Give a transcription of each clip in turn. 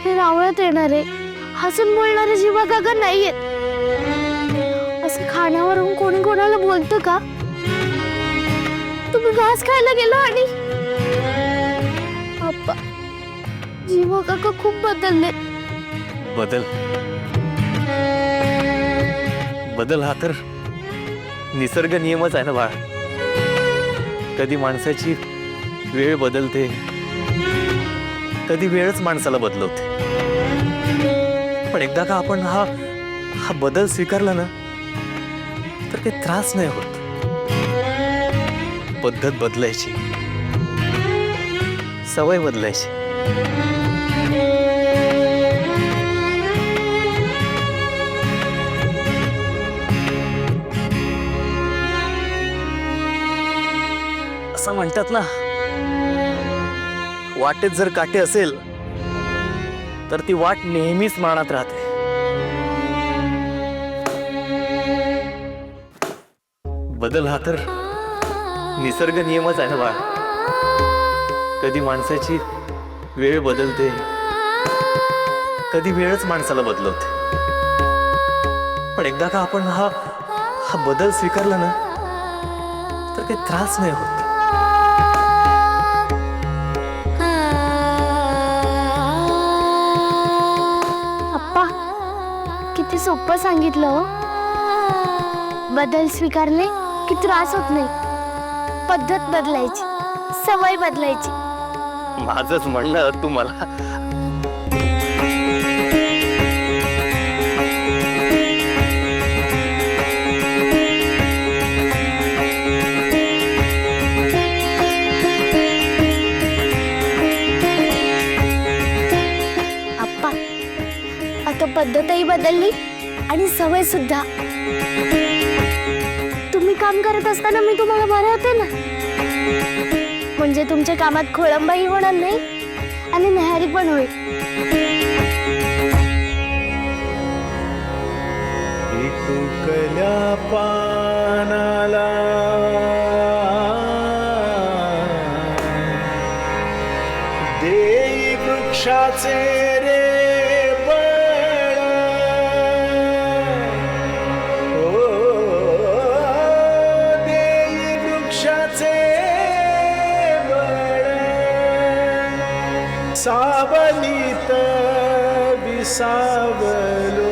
हे रावळत येणारे हसून बोलणारे जीवा काका नाहीयेत. असं खाण्यावरून कोणी कोणाला बोलतं का? तुम्ही घास खायला गेलो आणि अप्पा, जीवा काका खूप बदलले. बदल बदल हा तर निसर्ग नियमच आहे ना बाळा. कधी माणसाची वेळ बदलते, कधी वेळच माणसाला बदलवते. पण एकदा का आपण हा बदल स्वीकारला ना तर काही त्रास नाही होत. पद्धत बदलायची, सवय बदलायची. असं म्हणतात ना, वाटेत जर काटे असेल तर ती वाट नेहमीच मनात राहते. बदल हा तर निसर्ग नियमच आहे ना बाळा. कधी माणसाची वेळ बदलते, कधी वेळच माणसाला बदलवते. पण एकदा का आपण हा बदल स्वीकारला ना तर काही त्रास नाही होत. अप्पा, किती सोपं सांगितलं हो. बदल स्वीकारले की त्रास होत नाही. पद्धत बदलायची, सवय बदलायची. माझंच म्हणणं तुम्हाला अप्पा, आता पद्धतही बदलली आणि सवय सुद्धा. तुम्ही काम करत असताना मी तुम्हाला भरवते ना, म्हणजे तुमच्या कामात खोळंबाही होणार नाही आणि न्याहारी पण होईल. तुकल्या पानाला देई वृक्षाचे रे बळ. ओ देई वृक्षाचे बळ. सावलीत विसावलो,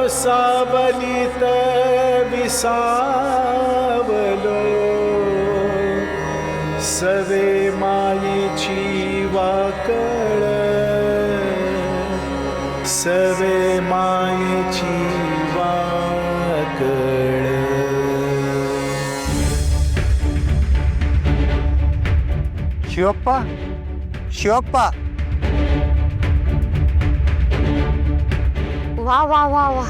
सावलीत विसावलो. सवे मायेची वाकळ, सवे मायेची वाकळ. शिवप्पा, शिवप्पा. वा वा वा वा,